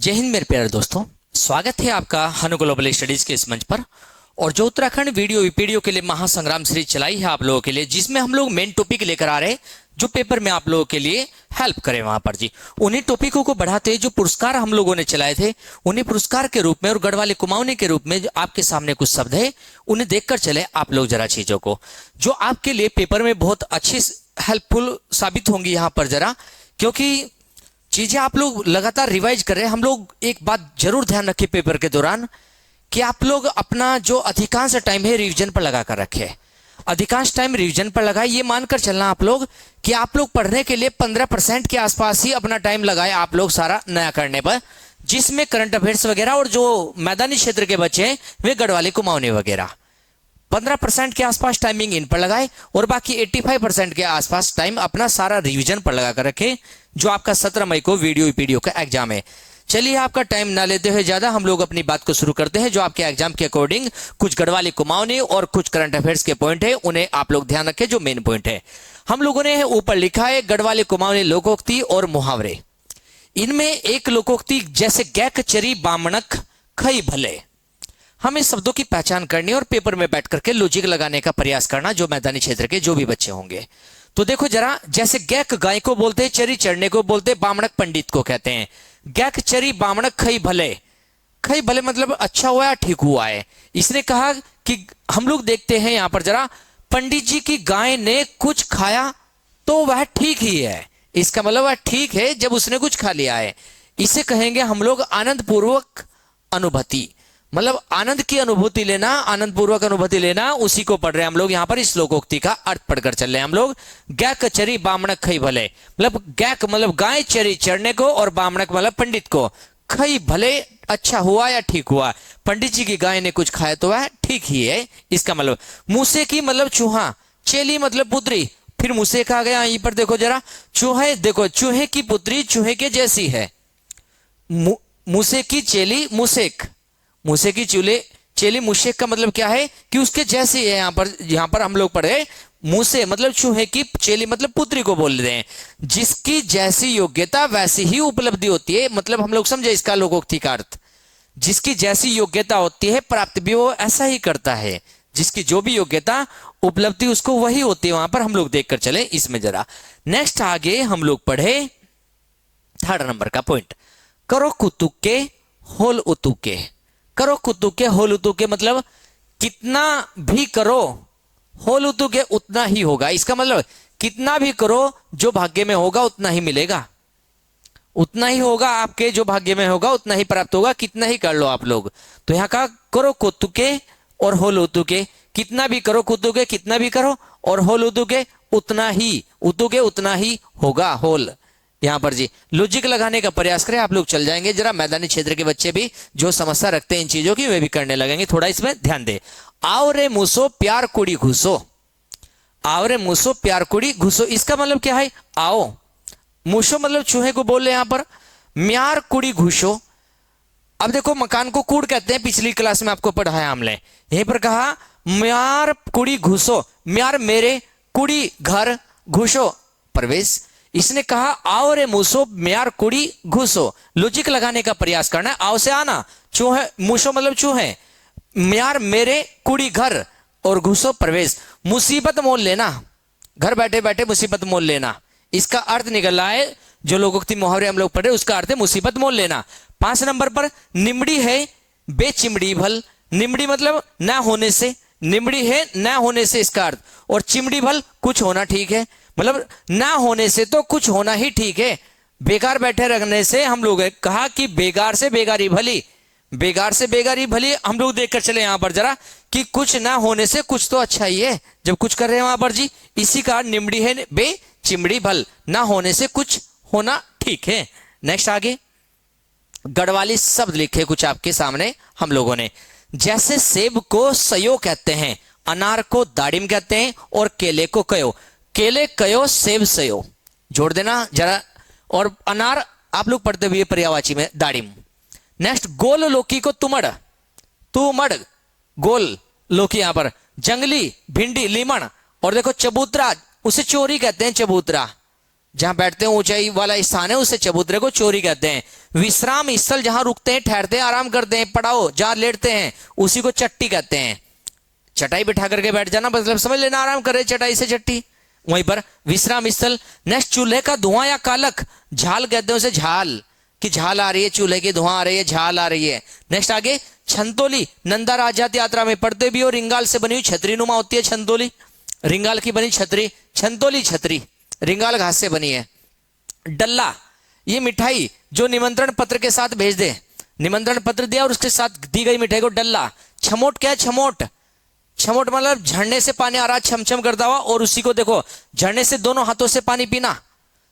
जय हिंद मेरे प्यारे दोस्तों, स्वागत है आपका हनु ग्लोबल स्टडीज के इस मंच पर। और जो उत्तराखंड वीडियो वीपीडीओ के लिए महासंग्राम सीरीज चलाई है आप लोगों के लिए, जिसमें हम लोग मेन टॉपिक लेकर आ रहे हैं जो पेपर में आप लोगों के लिए हेल्प करें वहां पर जी। उन्हीं टॉपिकों को बढ़ाते जो पुरस्कार हम लोगों ने चलाए थे, उन्हीं पुरस्कार के रूप में और गढ़वाली कुमाऊनी के रूप में जो आपके सामने कुछ शब्द है उन्हें देखकर चले आप लोग जरा चीजों को, जो आपके लिए पेपर में बहुत अच्छी हेल्पफुल साबित होंगी यहाँ पर जरा, क्योंकि चीजें आप लोग लगातार रिवाइज कर रहे हैं। हम लोग एक बात जरूर ध्यान रखें पेपर के दौरान कि आप लोग अपना जो अधिकांश टाइम है रिवीजन पर लगा कर रखें। अधिकांश टाइम रिवीजन पर लगाए, ये मानकर चलना आप लोग कि आप लोग पढ़ने के लिए 15% के आसपास ही अपना टाइम लगाए आप लोग सारा नया करने पर, जिसमें करंट अफेयर्स वगैरह और जो मैदानी क्षेत्र के बच्चे हैं वे गढ़वाली कुमाऊनी वगैरह 15% के आसपास टाइमिंग इन पर लगाए और बाकी 85% के आसपास टाइम अपना सारा रिवीजन पर लगा कर रखें, जो आपका 17 मई को वीडियो वीपीडीओ का एग्जाम है। चलिए आपका टाइम ना लेते हुए ज्यादा हम लोग अपनी बात को शुरू करते हैं। जो आपके एग्जाम के अकॉर्डिंग कुछ गढ़वाली कुमाऊनी और कुछ करंट अफेयर्स के पॉइंट है, उन्हें आप लोग ध्यान रखें। जो मेन पॉइंट है हम लोगों ने ऊपर लिखा है गढ़वाली कुमाऊनी लोकोक्ति और मुहावरे। इनमें एक लोकोक्ति जैसे गैक चरी बामणक खई भले, हमें शब्दों की पहचान करनी और पेपर में बैठ करके लॉजिक लगाने का प्रयास करना, जो मैदानी क्षेत्र के जो भी बच्चे होंगे। तो देखो जरा, जैसे गैक गाय को बोलते हैं, चरी चढ़ने को बोलते हैं, बामणक पंडित को कहते हैं। गैक चरी बामणक खई भले, खई भले मतलब अच्छा हुआ या ठीक हुआ है। इसने कहा कि हम लोग देखते हैं यहां पर जरा, पंडित जी की गाय ने कुछ खाया तो वह ठीक ही है। इसका मतलब वह ठीक है जब उसने कुछ खा लिया है। इसे कहेंगे हम लोग आनंद पूर्वक अनुभूति, मतलब आनंद की अनुभूति लेना, आनंद पूर्वक अनुभूति लेना, उसी को पढ़ रहे हैं हम लोग यहाँ पर। इस लोकोक्ति का अर्थ पढ़कर चल रहे हैं हम लोग। गैक चरी बामणक खई भले, मतलब गैक मतलब गाय चरी चढ़ने को और बामणक मतलब पंडित को, खई भले अच्छा हुआ या ठीक हुआ। पंडित जी की गाय ने कुछ खाया तो वह ठीक ही है। इसका मतलब मूसे की मतलब चूहा, चेली मतलब पुत्री, फिर मूसे कहा गया। यहीं पर देखो जरा, चूहे देखो, चूहे की पुत्री चूहे के जैसी है। मूसे की चेली मुसेक, मूसे की चेली मुशेक का मतलब क्या है कि उसके जैसे है। यहां पर हम लोग पढ़े मूसे मतलब चूहे की, चेली मतलब पुत्री को बोल रहे हैं। जिसकी जैसी योग्यता वैसी ही उपलब्धि होती है, मतलब हम लोग समझे इसका लोकोक्ति का अर्थ। जिसकी जैसी योग्यता होती है प्राप्त भी वो ऐसा ही करता है। जिसकी जो भी योग्यता उपलब्धि उसको वही होती है। वहां पर हम लोग देखकर चले इसमें जरा। नेक्स्ट आगे हम लोग पढ़े 3rd नंबर का पॉइंट, करो कुतुक के होल उतुक के। करो कुतुक के होल उतुक के मतलब कितना भी करो, होल उतुक के उतना ही होगा। इसका मतलब कितना भी करो जो भाग्य में होगा उतना ही मिलेगा, उतना ही होगा आपके, जो भाग्य में होगा उतना ही प्राप्त होगा। कितना ही कर लो आप लोग। तो यहाँ का करो कुतुक के और होल उतुक के, कितना भी करो कुतुक के कितना भी करो, और होल उतुक के उतना ही, उतुक के उतना ही होगा होल। यहां पर जी लॉजिक लगाने का प्रयास करें, आप लोग चल जाएंगे। जरा मैदानी क्षेत्र के बच्चे भी जो समस्या रखते हैं इन चीजों की वे भी करने लगेंगे। थोड़ा इसमें ध्यान दे। आओ रे मूसो प्यार कुड़ी घुसो, आओ रे मूसो प्यार कुड़ी घुसो, इसका मतलब क्या है? आओ, मूसो मतलब चूहे को बोल रहे यहां पर, म्यार कुड़ी घुसो। अब देखो मकान को कूड़ कहते हैं, पिछली क्लास में आपको पढ़ाया हमने। यहीं पर कहा म्यार कुड़ी घुसो, म्यार मेरे, कुड़ी घर, घुसो प्रवेश। इसने कहा आओ रे मूसो म्यार कुड़ी घुसो, लॉजिक लगाने का प्रयास करना है। आओ से आना, चूहे, मूसो मतलब चूहे, म्यार मेरे, कुड़ी घर और घुसो प्रवेश। मुसीबत मोल लेना, घर बैठे बैठे मुसीबत मोल लेना, इसका अर्थ निकल रहा है। जो लोकोक्ति मुहावरे हम लोग पढ़े उसका अर्थ है मुसीबत मोल लेना। 5 नंबर पर निमड़ी है बेचिमड़ी भल, निमड़ी मतलब ना होने से, निमड़ी है ना होने से इसका अर्थ, और चिमड़ी भल कुछ होना ठीक है, मतलब ना होने से तो कुछ होना ही ठीक है। बेकार बैठे रहने से हम लोग कहा कि बेकार से बेगारी भली, बेकार से बेगारी भली। हम लोग देखकर चले यहां पर जरा कि कुछ ना होने से कुछ तो अच्छा ही है जब कुछ कर रहे हैं वहां पर जी। इसी का निमड़ी है बे चिमड़ी भल, ना होने से कुछ होना ठीक है। नेक्स्ट आगे गढ़वाली शब्द लिखे कुछ आपके सामने हम लोगों ने, जैसे सेब को सयो कहते हैं, अनार को दाड़िम कहते हैं और केले को कयो। केले कयो सेब सयो, जोड़ देना जरा। और अनार आप लोग पढ़ते हुए पर्यायवाची में दाड़िम। नेक्स्ट गोल लौकी को तुमड़, तुमड़ गोल लौकी यहां पर, जंगली भिंडी लीमण, और देखो चबूतरा उसे चोरी कहते हैं, चबूतरा जहां बैठते हैं ऊंचाई वाला स्थान है उसे चबूतरे को चौरी कहते हैं। विश्राम स्थल जहां रुकते हैं, ठहरते हैं, आराम करते हैं, पड़ाव जहां लेटते हैं उसी को चट्टी कहते हैं। चटाई बिठा करके बैठ जाना मतलब समझ लेना आराम करे, चटाई से चट्टी। वहीं पर विश्राम स्थल। नेक्स्ट, चूल्हे का धुआं या कालक, झाल कहते हैं उसे, झाल की झाल आ रही है, चूल्हे की धुआं आ रही है, झाल आ रही है। नेक्स्ट आगे, छंतोली, नंदा राजात यात्रा में पढ़ते भी और रिंगाल से बनी हुई छतरी नुमा होती है छंतोली, रिंगाल की बनी छतरी, छंतोली छतरी, रिंगाल घास से बनी है। डल्ला, ये मिठाई जो निमंत्रण पत्र के साथ भेज दे, निमंत्रण पत्र दिया और उसके साथ दी गई मिठाई को डल्ला। छमोट क्या है? छमोट, छमोट मतलब झरने से पानी आ रहा छमछम करता हुआ और उसी को देखो झरने से दोनों हाथों से पानी पीना।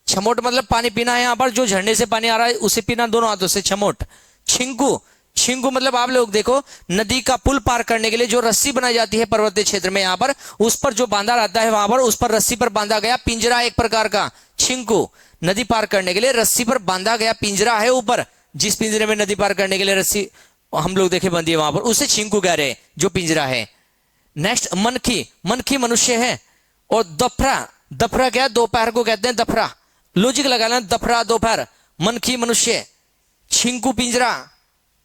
छमोट मतलब पानी पीना है, यहां पर जो झरने से पानी आ रहा है उसे पीना दोनों हाथों से, छमोट। छिंकू, छिंकू मतलब आप लोग देखो नदी का पुल पार करने के लिए जो रस्सी बनाई जाती है पर्वतीय क्षेत्र में, यहां पर उस पर जो बांधा रहता है वहां पर उस पर रस्सी पर बांधा गया पिंजरा एक प्रकार का, छिंकू। नदी पार करने के लिए रस्सी पर बांधा गया पिंजरा है ऊपर, जिस पिंजरे में नदी पार करने के लिए रस्सी हम लोग देखे बंधी है वहां पर, उसे छिंकू कह रहे हैं जो पिंजरा है। नेक्स्ट, मनखी, मनखी मनुष्य है। और दफरा, दफरा क्या है? दोपहर को कहते हैं दफरा, लॉजिक लगा लेना, दफरा दोपहर, मनखी मनुष्य, छिंकू पिंजरा,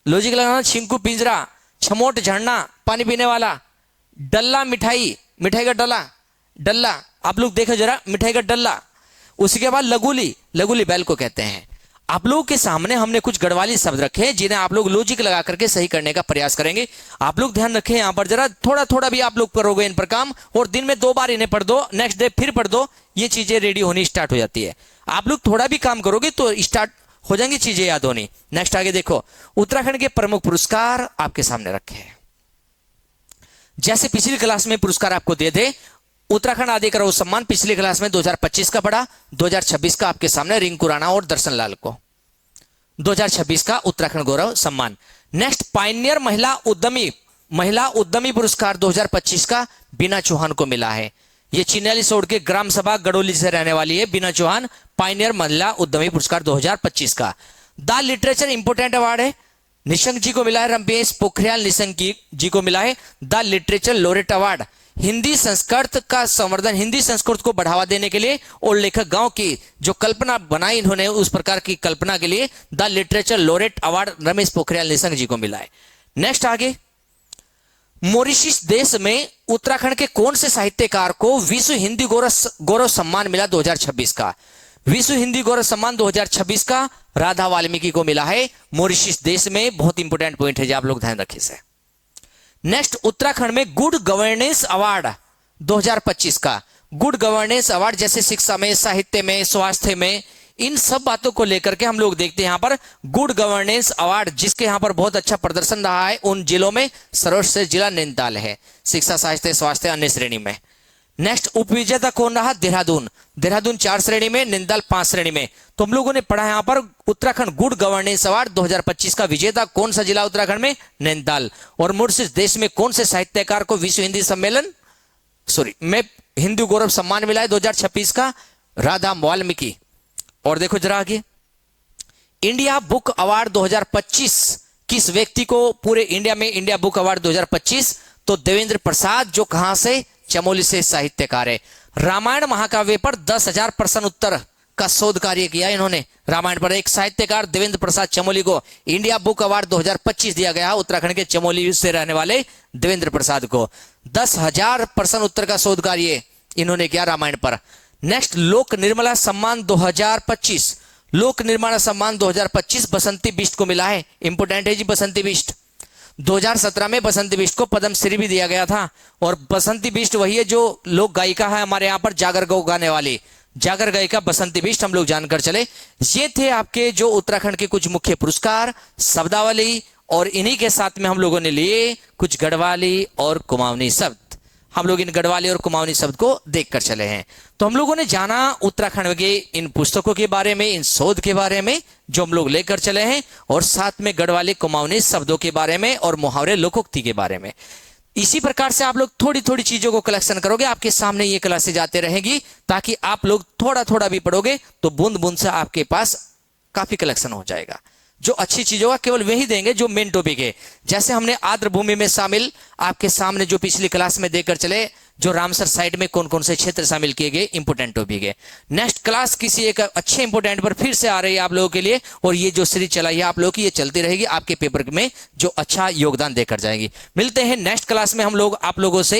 लॉजिक लगाना, छिंकू पिंजरा, छमोट झरना पानी पीने वाला, डल्ला मिठाई, मिठाई का डल्ला, डल्ला आप लोग देखो जरा, मिठाई का डल्ला। उसके बाद लगुली, लगुली बैल को कहते हैं। आप लोगों के सामने हमने कुछ गढ़वाली शब्द रखे हैं जिन्हें आप लोग लॉजिक लगा करके सही करने का प्रयास करेंगे। आप लोग ध्यान रखें यहां पर जरा, थोड़ा थोड़ा भी आप लोग करोगे इन पर काम और दिन में 2 बार इन्हें पढ़ दो, नेक्स्ट डे फिर पढ़ दो, ये चीजें रेडी होनी स्टार्ट हो जाती है। आप लोग थोड़ा भी काम करोगे तो स्टार्ट हो जाएंगी चीजें याद होनी। नेक्स्ट आगे देखो, उत्तराखंड के प्रमुख पुरस्कार आपके सामने रखे हैं। जैसे पिछली क्लास में पुरस्कार आपको दे दे, उत्तराखंड आदि गौरव सम्मान पिछली क्लास में 2025 का पढ़ा, 2026 का आपके सामने रिंकू राणा और दर्शन लाल को 2026 का उत्तराखंड गौरव सम्मान। नेक्स्ट, पायनियर महिला उद्यमी पुरस्कार 2025 का बीना चौहान को मिला है। ये चिन्याली सोड के ग्राम सभा गडोली से रहने वाली है बीना चौहान, पायनियर महिला उद्यमी पुरस्कार 2025 का। द लिटरेचर इंपोर्टेंट अवार्ड है, निशंक जी को मिला है, रमेश पोखरियाल निशंक जी को मिला है the literature laureate award. Hindi Sanskrit का संवर्धन, हिंदी संस्कृत को बढ़ावा देने के लिए और लेखक गांव की जो कल्पना बनाई इन्होंने उस प्रकार की कल्पना के लिए the literature laureate award Ramesh Pokhriyal Nishank ji को मिला है। नेक्स्ट आगे, मॉरिशस देश में उत्तराखंड के कौन से साहित्यकार को विश्व हिंदी गौरव सम्मान मिला 2026 का? विश्व हिंदी गौरव सम्मान 2026 का राधा वाल्मीकि को मिला है मॉरिशस देश में। बहुत इंपोर्टेंट पॉइंट है जो आप लोग ध्यान रखिए से। नेक्स्ट, उत्तराखंड में गुड गवर्नेंस अवार्ड 2025 का, गुड गवर्नेंस अवार्ड जैसे शिक्षा में, साहित्य में, स्वास्थ्य में, इन सब बातों को लेकर के हम लोग देखते हैं यहां पर गुड गवर्नेंस अवार्ड, जिसके यहां पर बहुत अच्छा प्रदर्शन रहा है उन जिलों में सर्वश्रेष्ठ जिला नैनीताल है, शिक्षा, साहित्य, स्वास्थ्य अन्य श्रेणी में। नेक्स्ट, उपविजेता कौन रहा? देहरादून, देहरादून 4 श्रेणी में, नैनीताल 5 श्रेणी में। तो हम लोगों ने पढ़ा यहां पर उत्तराखंड गुड गवर्नेंस अवार्ड 2025 का विजेता कौन सा जिला उत्तराखंड में? नैनीताल। और मॉरिशस देश में कौन से साहित्यकार को विश्व हिंदी सम्मेलन में हिंदी गौरव सम्मान मिला है 2026 का? राधा वाल्मीकि। और देखो जरा आगे, इंडिया बुक अवार्ड 2025 किस व्यक्ति को पूरे इंडिया में इंडिया बुक अवार्ड 2025? तो देवेंद्र प्रसाद, जो कहां से? चमोली से साहित्यकार है। रामायण महाकाव्य पर 10,000 प्रश्न उत्तर का शोध कार्य किया इन्होंने रामायण पर। एक साहित्यकार देवेंद्र प्रसाद चमोली को इंडिया बुक अवार्ड 2025 दिया गया, उत्तराखंड के चमोली से रहने वाले देवेंद्र प्रसाद को 10,000 प्रश्न उत्तर का शोध कार्य इन्होंने किया रामायण पर। नेक्स्ट, लोक निर्मला सम्मान 2025, लोक निर्मला सम्मान 2025 बसंती बिष्ट को मिला है। इंपोर्टेंट है जी बसंती बिष्ट। 2017 में बसंती बिष्ट को पद्मश्री भी दिया गया था। और बसंती बिष्ट वही है जो लोक गायिका है हमारे यहाँ पर, जागर गौ गाने वाली जागर गायिका बसंती बिष्ट, हम लोग जानकर चले। ये थे आपके जो उत्तराखंड के कुछ मुख्य पुरस्कार, शब्दावली, और इन्हीं के साथ में हम लोगों ने लिए कुछ गढ़वाली और कुमाऊनी शब्द। हम लोग इन गढ़वाली और कुमाऊनी शब्द को देखकर चले हैं। तो हम लोगों ने जाना उत्तराखंड के इन पुस्तकों के बारे में, इन शोध के बारे में जो हम लोग लेकर चले हैं, और साथ में गढ़वाली कुमाऊनी शब्दों के बारे में और मुहावरे लोकोक्ति के बारे में। इसी प्रकार से आप लोग थोड़ी थोड़ी चीजों को कलेक्शन करोगे, आपके सामने ये क्लासेज आते रहेगी, ताकि आप लोग थोड़ा थोड़ा भी पढ़ोगे तो बूंद बूंद से आपके पास काफी कलेक्शन हो जाएगा। जो अच्छी चीजों का केवल वही देंगे जो मेन टॉपिक है। जैसे हमने आर्द्र भूमि में शामिल आपके सामने जो पिछली क्लास में देकर चले, जो रामसर साइट में कौन कौन से क्षेत्र शामिल किए गए, इंपोर्टेंट टॉपिक है। नेक्स्ट क्लास किसी एक अच्छे इंपोर्टेंट पर फिर से आ रही है आप लोगों के लिए, और ये जो सीरीज चलाई है आप लोगों की, ये चलती रहेगी आपके पेपर में, जो अच्छा योगदान देकर जाएगी। मिलते हैं नेक्स्ट क्लास में हम लोग आप लोगों से।